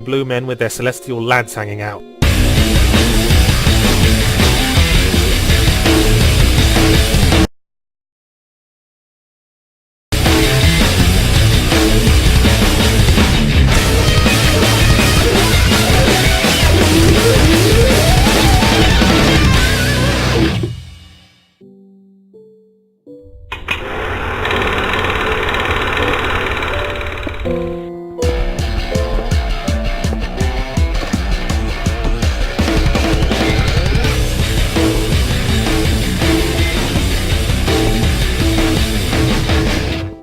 blue men with their celestial lads hanging out.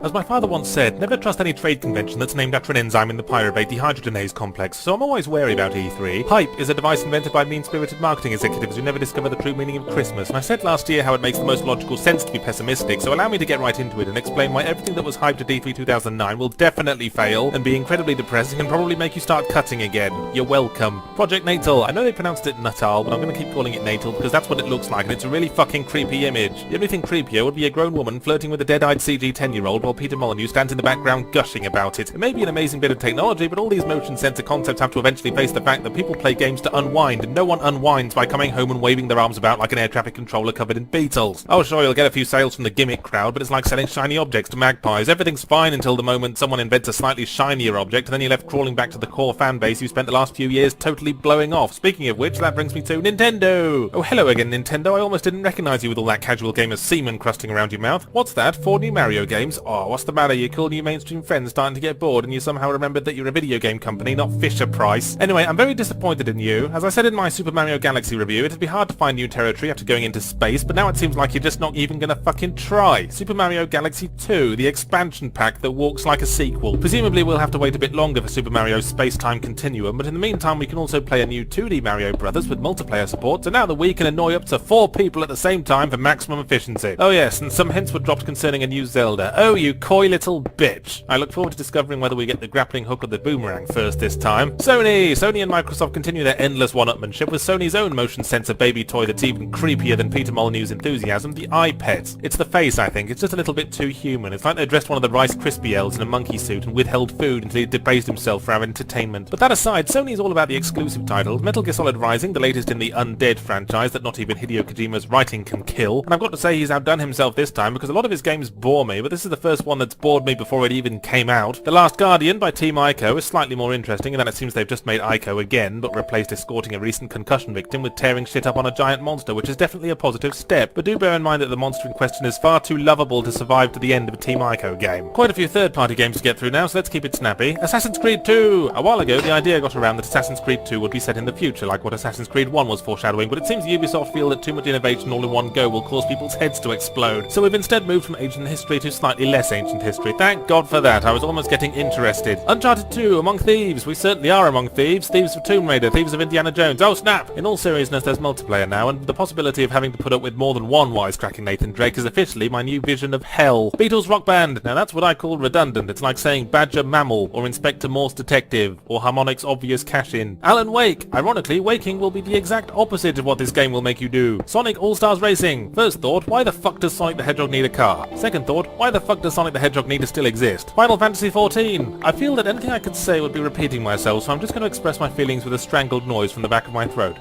As my father once said, never trust any trade convention that's named after an enzyme in the pyruvate dehydrogenase complex, so I'm always wary about E3. Hype is a device invented by mean-spirited marketing executives who never discover the true meaning of Christmas, and I said last year how it makes the most logical sense to be pessimistic, so allow me to get right into it and explain why everything that was hyped at E3 2009 will definitely fail and be incredibly depressing and probably make you start cutting again. You're welcome. Project Natal. I know they pronounced it Natal, but I'm going to keep calling it Natal because that's what it looks like, and it's a really fucking creepy image. The only thing creepier would be a grown woman flirting with a dead-eyed CG 10-year-old while Peter Molyneux stands in the background gushing about it. It may be an amazing bit of technology, but all these motion sensor concepts have to eventually face the fact that people play games to unwind, and no one unwinds by coming home and waving their arms about like an air traffic controller covered in beetles. Oh sure, you'll get a few sales from the gimmick crowd, but it's like selling shiny objects to magpies. Everything's fine until the moment someone invents a slightly shinier object, and then you're left crawling back to the core fan base you spent the last few years totally blowing off. Speaking of which, that brings me to Nintendo! Oh hello again, Nintendo. I almost didn't recognize you with all that casual gamer semen crusting around your mouth. What's that? 4 new Mario games? Oh, what's the matter? You cool new mainstream friends starting to get bored and you somehow remembered that you're a video game company, not Fisher-Price. Anyway, I'm very disappointed in you. As I said in my Super Mario Galaxy review, it'd be hard to find new territory after going into space, but now it seems like you're just not even gonna fucking try. Super Mario Galaxy 2, the expansion pack that walks like a sequel. Presumably we'll have to wait a bit longer for Super Mario Space-Time Continuum, but in the meantime we can also play a new 2D Mario Brothers with multiplayer support, so now that we can annoy up to 4 people at the same time for maximum efficiency. Oh yes, and some hints were dropped concerning a new Zelda. Oh, you coy little bitch. I look forward to discovering whether we get the grappling hook or the boomerang first this time. Sony and Microsoft continue their endless one-upmanship with Sony's own motion sensor baby toy that's even creepier than Peter Molyneux's enthusiasm, the iPet. It's the face, I think. It's just a little bit too human. It's like they dressed one of the Rice Krispie elves in a monkey suit and withheld food until he debased himself for our entertainment. But that aside, Sony's all about the exclusive titles. Metal Gear Solid Rising, the latest in the Undead franchise that not even Hideo Kojima's writing can kill. And I've got to say he's outdone himself this time because a lot of his games bore me, but this is the first one that's bored me before it even came out. The Last Guardian by Team Ico is slightly more interesting in that it seems they've just made Ico again, but replaced escorting a recent concussion victim with tearing shit up on a giant monster, which is definitely a positive step, but do bear in mind that the monster in question is far too lovable to survive to the end of a Team Ico game. Quite a few third-party games to get through now, so let's keep it snappy. Assassin's Creed 2! A while ago, the idea got around that Assassin's Creed 2 would be set in the future, like what Assassin's Creed 1 was foreshadowing, but it seems Ubisoft feel that too much innovation all in one go will cause people's heads to explode. So we've instead moved from ancient history to slightly less ancient history. Thank God for that, I was almost getting interested. Uncharted 2, Among Thieves. We certainly are among thieves. Thieves of Tomb Raider, thieves of Indiana Jones. Oh snap! In all seriousness, there's multiplayer now, and the possibility of having to put up with more than one wisecracking Nathan Drake is officially my new vision of hell. Beatles Rock Band. Now that's what I call redundant. It's like saying Badger Mammal, or Inspector Morse Detective, or Harmonix Obvious Cash-In. Alan Wake. Ironically, waking will be the exact opposite of what this game will make you do. Sonic All-Stars Racing. First thought, why the fuck does Sonic the Hedgehog need a car? Second thought, why the fuck does Sonic the Hedgehog need to still exist? Final Fantasy XIV. I feel that anything I could say would be repeating myself, so I'm just going to express my feelings with a strangled noise from the back of my throat.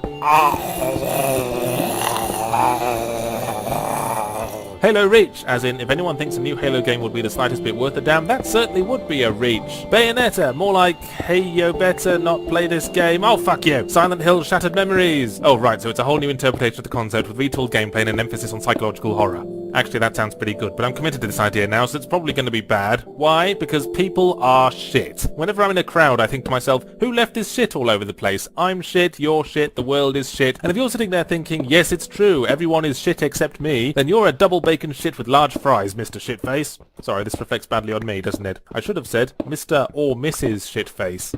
Halo Reach, as in, if anyone thinks a new Halo game would be the slightest bit worth a damn, that certainly would be a reach. Bayonetta, more like, hey yo better not play this game, oh fuck you. Silent Hill Shattered Memories. Oh right, so it's a whole new interpretation of the concept with retooled gameplay and an emphasis on psychological horror. Actually, that sounds pretty good, but I'm committed to this idea now, so it's probably going to be bad. Why? Because people are shit. Whenever I'm in a crowd, I think to myself, who left this shit all over the place? I'm shit, you're shit, the world is shit. And if you're sitting there thinking, yes, it's true, everyone is shit except me, then you're a double bacon shit with large fries, Mr. Shitface. Sorry, this reflects badly on me, doesn't it? I should have said Mr. or Mrs. Shitface.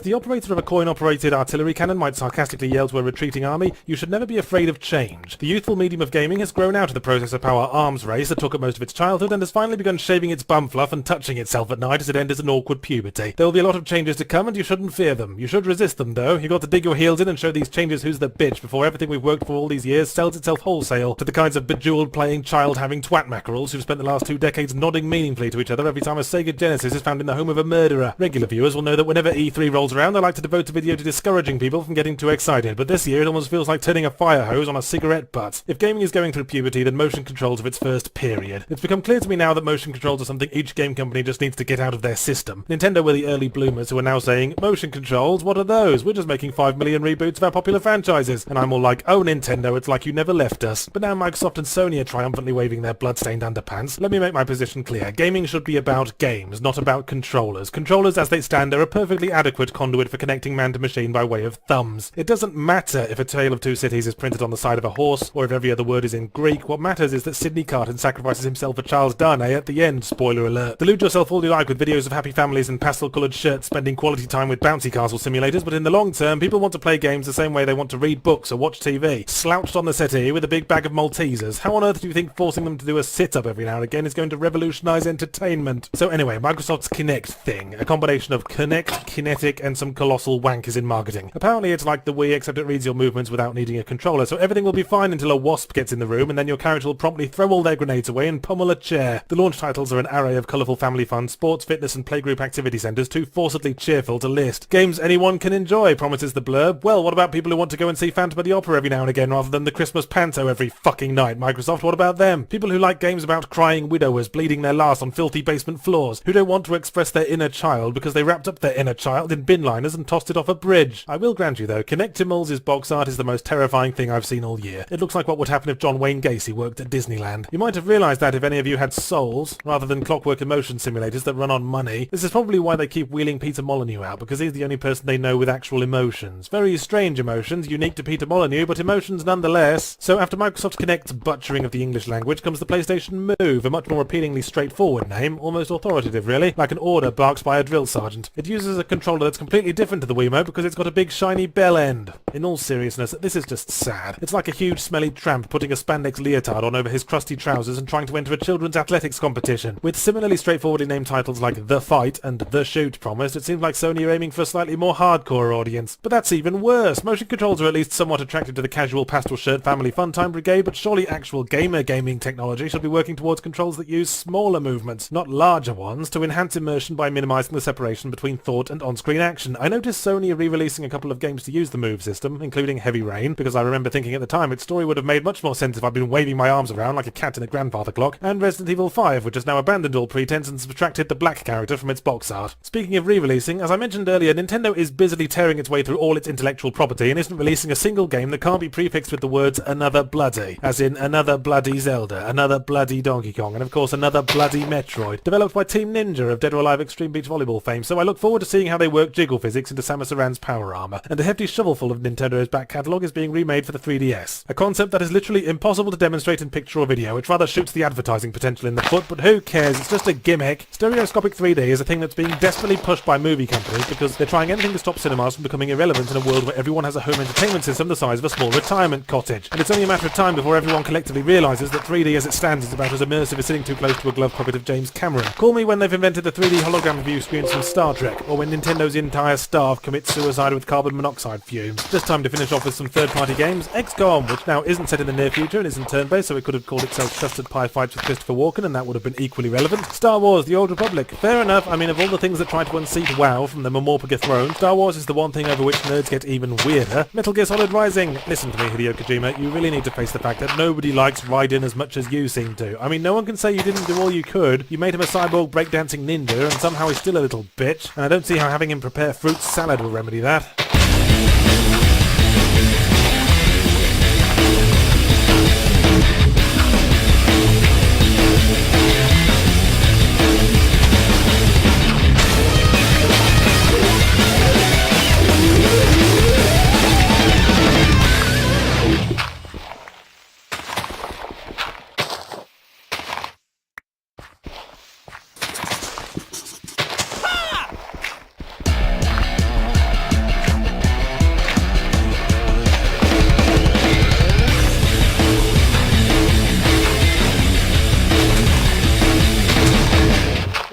As the operator of a coin-operated artillery cannon might sarcastically yell to a retreating army, you should never be afraid of change. The youthful medium of gaming has grown out of the processor power arms race that took up most of its childhood and has finally begun shaving its bum fluff and touching itself at night as it enters an awkward puberty. There will be a lot of changes to come and you shouldn't fear them. You should resist them though. You've got to dig your heels in and show these changes who's the bitch before everything we've worked for all these years sells itself wholesale to the kinds of bejeweled playing child having twat mackerels who've spent the last 2 decades nodding meaningfully to each other every time a Sega Genesis is found in the home of a murderer. Regular viewers will know that whenever E3 rolls around I like to devote a video to discouraging people from getting too excited, but this year it almost feels like turning a fire hose on a cigarette butt. If gaming is going through puberty, then motion controls are its first period. It's become clear to me now that motion controls are something each game company just needs to get out of their system. Nintendo were the early bloomers who are now saying, motion controls, what are those? We're just making 5 million reboots of our popular franchises. And I'm all like, oh Nintendo, it's like you never left us. But now Microsoft and Sony are triumphantly waving their bloodstained underpants. Let me make my position clear. Gaming should be about games, not about controllers. Controllers as they stand are a perfectly adequate conduit for connecting man to machine by way of thumbs. It doesn't matter if A Tale of Two Cities is printed on the side of a horse, or if every other word is in Greek. What matters is that Sidney Carton sacrifices himself for Charles Darnay at the end, spoiler alert. Delude yourself all you like with videos of happy families and pastel-coloured shirts spending quality time with bouncy castle simulators, but in the long term, people want to play games the same way they want to read books or watch TV. Slouched on the settee with a big bag of Maltesers. How on earth do you think forcing them to do a sit-up every now and again is going to revolutionise entertainment? So anyway, Microsoft's Kinect thing. A combination of Connect, Kinetic, and some colossal wankers in marketing. Apparently it's like the Wii, except it reads your movements without needing a controller, so everything will be fine until a wasp gets in the room, and then your character will promptly throw all their grenades away and pummel a chair. The launch titles are an array of colourful family fun, sports, fitness, and playgroup activity centres, too forcedly cheerful to list. Games anyone can enjoy, promises the blurb. Well, what about people who want to go and see Phantom of the Opera every now and again rather than the Christmas panto every fucking night? Microsoft, what about them? People who like games about crying widowers bleeding their last on filthy basement floors, who don't want to express their inner child because they wrapped up their inner child in bin liners and tossed it off a bridge. I will grant you though, Kinectimals' box art is the most terrifying thing I've seen all year. It looks like what would happen if John Wayne Gacy worked at Disneyland. You might have realised that if any of you had souls, rather than clockwork emotion simulators that run on money. This is probably why they keep wheeling Peter Molyneux out, because he's the only person they know with actual emotions. Very strange emotions, unique to Peter Molyneux, but emotions nonetheless. So after Microsoft Kinect's butchering of the English language comes the PlayStation Move, a much more appealingly straightforward name, almost authoritative really, like an order barked by a drill sergeant. It uses a controller that's completely different to the Wiimote because it's got a big shiny bell end. In all seriousness, this is just sad. It's like a huge smelly tramp putting a spandex leotard on over his crusty trousers and trying to enter a children's athletics competition. With similarly straightforwardly named titles like The Fight and The Shoot promised, it seems like Sony are aiming for a slightly more hardcore audience. But that's even worse. Motion controls are at least somewhat attractive to the casual pastel shirt family fun time brigade, but surely actual gamer gaming technology should be working towards controls that use smaller movements, not larger ones, to enhance immersion by minimising the separation between thought and on-screen action. I noticed Sony are re-releasing a couple of games to use the Move system, including Heavy Rain, because I remember thinking at the time its story would have made much more sense if I'd been waving my arms around like a cat in a grandfather clock, and Resident Evil 5, which has now abandoned all pretense and subtracted the black character from its box art. Speaking of re-releasing, as I mentioned earlier, Nintendo is busily tearing its way through all its intellectual property and isn't releasing a single game that can't be prefixed with the words another bloody, as in another bloody Zelda, another bloody Donkey Kong, and of course another bloody Metroid, developed by Team Ninja of Dead or Alive Extreme Beach Volleyball fame, so I look forward to seeing how they work jiggle physics into Samus Aran's power armor. And a hefty shovelful of Nintendo's back catalogue is being remade for the 3DS. A concept that is literally impossible to demonstrate in picture or video, which rather shoots the advertising potential in the foot, but who cares, it's just a gimmick. Stereoscopic 3D is a thing that's being desperately pushed by movie companies because they're trying anything to stop cinemas from becoming irrelevant in a world where everyone has a home entertainment system the size of a small retirement cottage. And it's only a matter of time before everyone collectively realises that 3D as it stands is about as immersive as sitting too close to a glove puppet of James Cameron. Call me when they've invented the 3D hologram view screens from Star Trek, or when Nintendo's entire staff commits suicide with carbon monoxide fumes. Just time to finish off with some third-party games. XCOM, which now isn't set in the near future and isn't turn-based, so it could have called itself Custard Pie Fights with Christopher Walken, and that would have been equally relevant. Star Wars, The Old Republic. Fair enough, I mean, of all the things that try to unseat WoW from the Mamorpaga throne, Star Wars is the one thing over which nerds get even weirder. Metal Gear Solid Rising. Listen to me, Hideo Kojima, you really need to face the fact that nobody likes Raiden as much as you seem to. I mean, no one can say you didn't do all you could. You made him a cyborg breakdancing ninja, and somehow he's still a little bitch, and I don't see how having him prepare fruit salad will remedy that.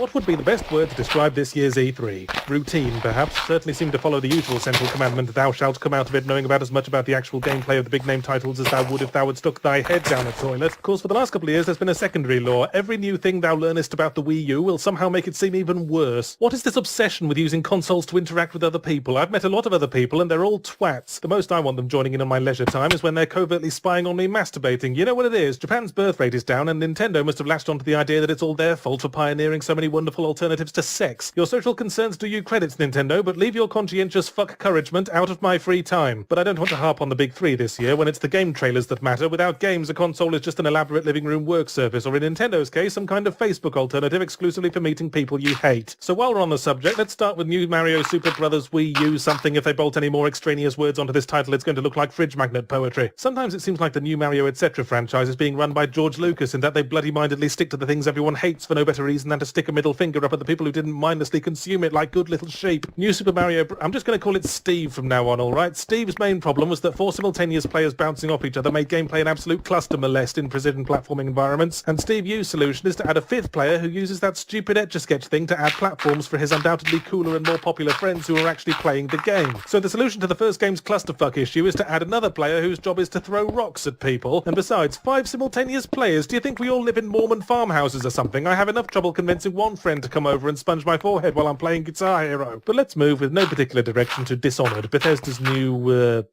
What would be the best word to describe this year's E3? Routine, perhaps. Certainly seemed to follow the usual central commandment, thou shalt come out of it knowing about as much about the actual gameplay of the big name titles as thou would if thou had stuck thy head down a toilet. Of course, for the last couple of years there's been a secondary law. Every new thing thou learnest about the Wii U will somehow make it seem even worse. What is this obsession with using consoles to interact with other people? I've met a lot of other people and they're all twats. The most I want them joining in on my leisure time is when they're covertly spying on me masturbating. You know what it is? Japan's birth rate is down and Nintendo must have latched onto the idea that it's all their fault for pioneering so many wonderful alternatives to sex. Your social concerns do you credits, Nintendo, but leave your conscientious fuck-couragement out of my free time. But I don't want to harp on the big three this year when it's the game trailers that matter. Without games, a console is just an elaborate living room work surface, or in Nintendo's case, some kind of Facebook alternative exclusively for meeting people you hate. So while we're on the subject, let's start with New Mario Super Brothers Wii U something. If they bolt any more extraneous words onto this title, it's going to look like fridge magnet poetry. Sometimes it seems like the New Mario Etc. franchise is being run by George Lucas in that they bloody-mindedly stick to the things everyone hates for no better reason than to stick a middle finger up at the people who didn't mindlessly consume it like good little sheep. New Super Mario... I'm just going to call it Steve from now on, alright? Steve's main problem was that 4 simultaneous players bouncing off each other made gameplay an absolute cluster molest in precision platforming environments, and Steve U's solution is to add a 5th player who uses that stupid Etch-a-Sketch thing to add platforms for his undoubtedly cooler and more popular friends who are actually playing the game. So the solution to the first game's clusterfuck issue is to add another player whose job is to throw rocks at people, and besides, 5 simultaneous players? Do you think we all live in Mormon farmhouses or something? I have enough trouble convincing one friend to come over and sponge my forehead while I'm playing Guitar Hero. But let's move with no particular direction to Dishonored, Bethesda's new,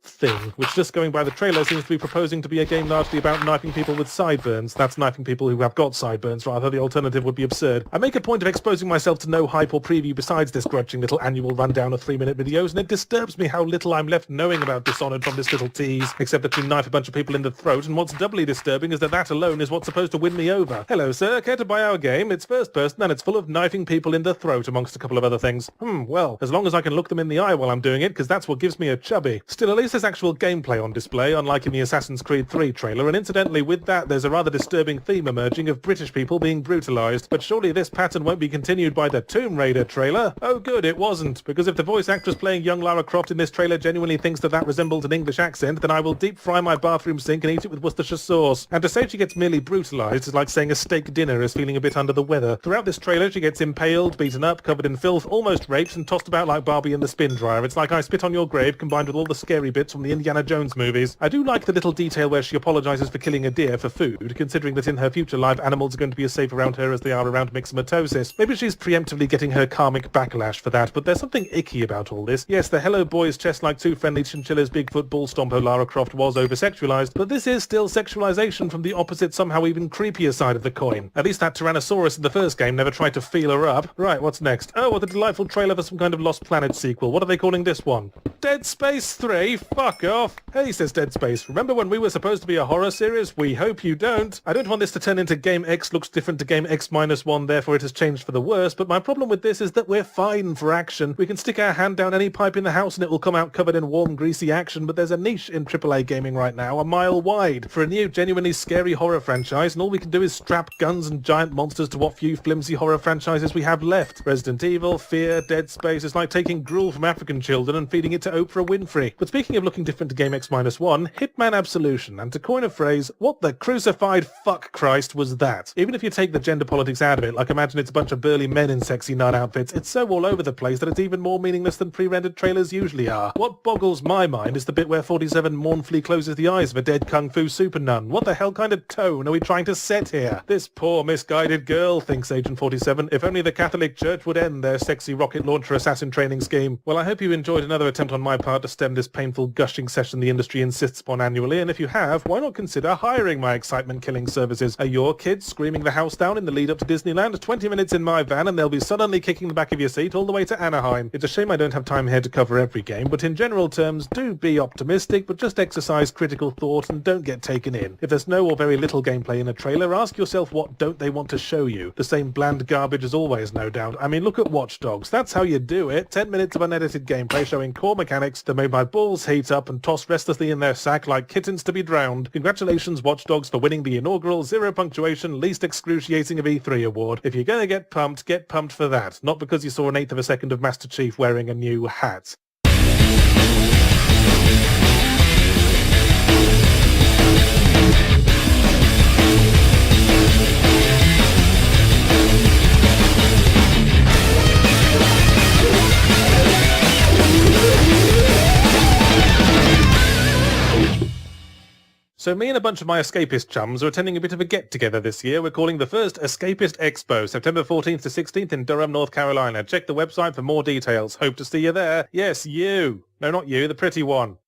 thing, which just going by the trailer seems to be proposing to be a game largely about knifing people with sideburns. That's knifing people who have got sideburns, rather. The alternative would be absurd. I make a point of exposing myself to no hype or preview besides this grudging little annual rundown of 3-minute videos, and it disturbs me how little I'm left knowing about Dishonored from this little tease, except that you knife a bunch of people in the throat, and what's doubly disturbing is that that alone is what's supposed to win me over. Hello, sir. Care to buy our game? It's first person and it's full of knifing people in the throat, amongst a couple of other things. Well, as long as I can look them in the eye while I'm doing it, because that's what gives me a chubby. Still, at least there's actual gameplay on display, unlike in the Assassin's Creed 3 trailer, and incidentally with that there's a rather disturbing theme emerging of British people being brutalised. But surely this pattern won't be continued by the Tomb Raider trailer? Oh good, it wasn't, because if the voice actress playing young Lara Croft in this trailer genuinely thinks that that resembles an English accent, then I will deep fry my bathroom sink and eat it with Worcestershire sauce. And to say she gets merely brutalised is like saying a steak dinner is feeling a bit under the weather. Throughout this trailer she gets impaled, beaten up, covered in filth, almost raped, and tossed about like Barbie in the spin dryer. It's like I Spit on Your Grave combined with all the scary bits from the Indiana Jones movies. I do like the little detail where she apologises for killing a deer for food, considering that in her future life animals are going to be as safe around her as they are around myxomatosis. Maybe she's preemptively getting her karmic backlash for that, but there's something icky about all this. Yes, the Hello Boys chest like 2 friendly chinchillas Bigfoot bull stomper Lara Croft was over-sexualised, but this is still sexualisation from the opposite, somehow even creepier side of the coin. At least that Tyrannosaurus in the first game never tried to feel her up. Right, what's next? Oh, what a delightful trailer for some kind of Lost Planet sequel. What are they calling this one? Dead Space 3? Fuck off. Hey, says Dead Space, remember when we were supposed to be a horror series? We hope you don't. I don't want this to turn into Game X looks different to Game X-1, therefore it has changed for the worse, but my problem with this is that we're fine for action. We can stick our hand down any pipe in the house and it will come out covered in warm, greasy action, but there's a niche in AAA gaming right now, a mile wide, for a new, genuinely scary horror franchise, and all we can do is strap guns and giant monsters to what few flimsy horror franchises we have left. Resident Evil, Fear, Dead Space is like taking gruel from African children and feeding it to Oprah Winfrey. But speaking of looking different to Game X-1, Hitman Absolution, and to coin a phrase, what the crucified fuck Christ was that? Even if you take the gender politics out of it, like imagine it's a bunch of burly men in sexy nun outfits, it's so all over the place that it's even more meaningless than pre-rendered trailers usually are. What boggles my mind is the bit where 47 mournfully closes the eyes of a dead kung fu super nun. What the hell kind of tone are we trying to set here? This poor misguided girl, thinks Agent 47. If only the Catholic Church would end their sexy rocket launcher assassin training scheme. Well, I hope you enjoyed another attempt on my part to stem this painful gushing session the industry insists upon annually, and if you have, why not consider hiring my excitement-killing services? Are your kids screaming the house down in the lead up to Disneyland? 20 minutes in my van and they'll be suddenly kicking the back of your seat all the way to Anaheim. It's a shame I don't have time here to cover every game, but in general terms, do be optimistic, but just exercise critical thought and don't get taken in. If there's no or very little gameplay in a trailer, ask yourself what don't they want to show you? The same bland garbage as always, no doubt. I mean, look at Watch Dogs. That's how you do it. 10 minutes of unedited gameplay showing core mechanics that made my balls heat up and toss restlessly in their sack like kittens to be drowned. Congratulations, Watch Dogs, for winning the inaugural zero punctuation least excruciating of E3 award. If you're gonna get pumped for that, not because you saw an eighth of a second of Master Chief wearing a new hat. So me and a bunch of my escapist chums are attending a bit of a get-together this year. We're calling the first Escapist Expo, September 14th to 16th in Durham, North Carolina. Check the website for more details. Hope to see you there. Yes, you. No, not you, the pretty one.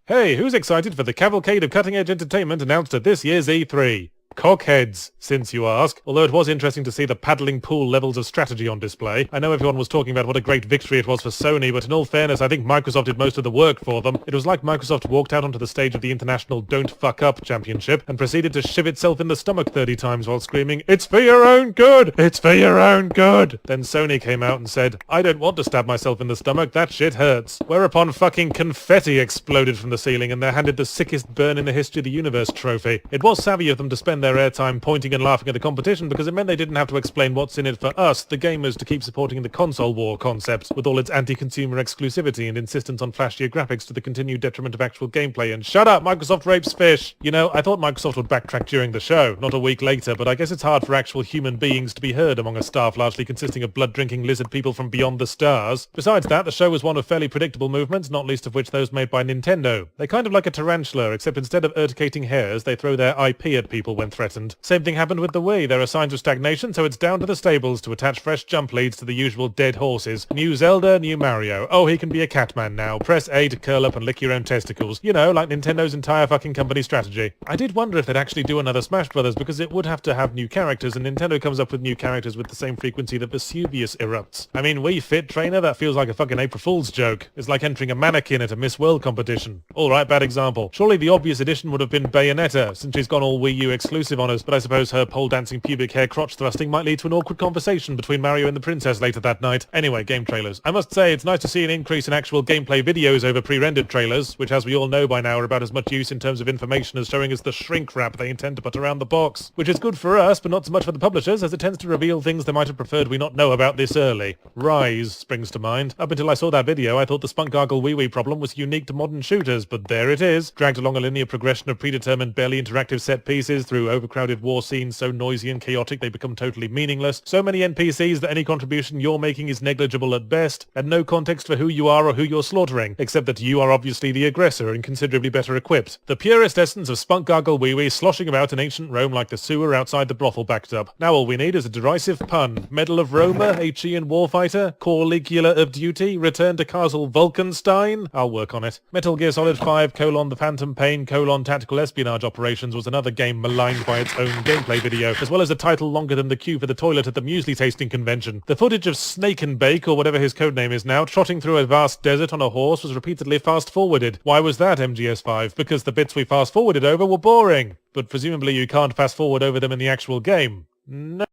Hey, who's excited for the cavalcade of cutting-edge entertainment announced at this year's E3? Cockheads, since you ask. Although it was interesting to see the paddling pool levels of strategy on display. I know everyone was talking about what a great victory it was for Sony, but in all fairness, I think Microsoft did most of the work for them. It was like Microsoft walked out onto the stage of the International Don't Fuck Up Championship and proceeded to shiv itself in the stomach 30 times while screaming, "It's for your own good! It's for your own good!" Then Sony came out and said, "I don't want to stab myself in the stomach, that shit hurts." Whereupon fucking confetti exploded from the ceiling and they're handed the sickest burn in the history of the universe trophy. It was savvy of them to spend their airtime pointing and laughing at the competition because it meant they didn't have to explain what's in it for us, the gamers, to keep supporting the console war concept, with all its anti-consumer exclusivity and insistence on flashier graphics to the continued detriment of actual gameplay. And shut up, Microsoft rapes fish! You know, I thought Microsoft would backtrack during the show, not a week later, but I guess it's hard for actual human beings to be heard among a staff largely consisting of blood-drinking lizard people from beyond the stars. Besides that, the show was one of fairly predictable movements, not least of which those made by Nintendo. They're kind of like a tarantula, except instead of urticating hairs, they throw their IP at people when threatened. Same thing happened with the Wii. There are signs of stagnation, so it's down to the stables to attach fresh jump leads to the usual dead horses. New Zelda, new Mario. Oh, he can be a Catman now. Press A to curl up and lick your own testicles. You know, like Nintendo's entire fucking company strategy. I did wonder if they'd actually do another Smash Brothers, because it would have to have new characters, and Nintendo comes up with new characters with the same frequency that Vesuvius erupts. I mean, Wii Fit Trainer, that feels like a fucking April Fool's joke. It's like entering a mannequin at a Miss World competition. Alright, bad example. Surely the obvious addition would have been Bayonetta, since she's gone all Wii U exclusive on us, but I suppose her pole dancing pubic hair crotch thrusting might lead to an awkward conversation between Mario and the princess later that night. Anyway, game trailers. I must say, it's nice to see an increase in actual gameplay videos over pre-rendered trailers, which as we all know by now are about as much use in terms of information as showing us the shrink wrap they intend to put around the box. Which is good for us, but not so much for the publishers, as it tends to reveal things they might have preferred we not know about this early. Rise springs to mind. Up until I saw that video, I thought the Spunk Gargle Wee Wee problem was unique to modern shooters, but there it is, dragged along a linear progression of predetermined, barely interactive set pieces through overcrowded war scenes so noisy and chaotic they become totally meaningless, so many NPCs that any contribution you're making is negligible at best, and no context for who you are or who you're slaughtering, except that you are obviously the aggressor and considerably better equipped. The purest essence of Spunk Gargle Wee Wee sloshing about in ancient Rome like the sewer outside the brothel backed up. Now all we need is a derisive pun. Medal of Roma, Aegean Warfighter, Caligula of Duty, Return to Castle Vulcanstein? I'll work on it. Metal Gear Solid 5, The Phantom Pain, Tactical Espionage Operations was another game maligned by its own gameplay video, as well as a title longer than the queue for the toilet at the muesli tasting convention. The footage of Snake and Bake, or whatever his codename is now, trotting through a vast desert on a horse was repeatedly fast-forwarded. Why was that, MGS5? Because the bits we fast-forwarded over were boring. But presumably you can't fast-forward over them in the actual game. No.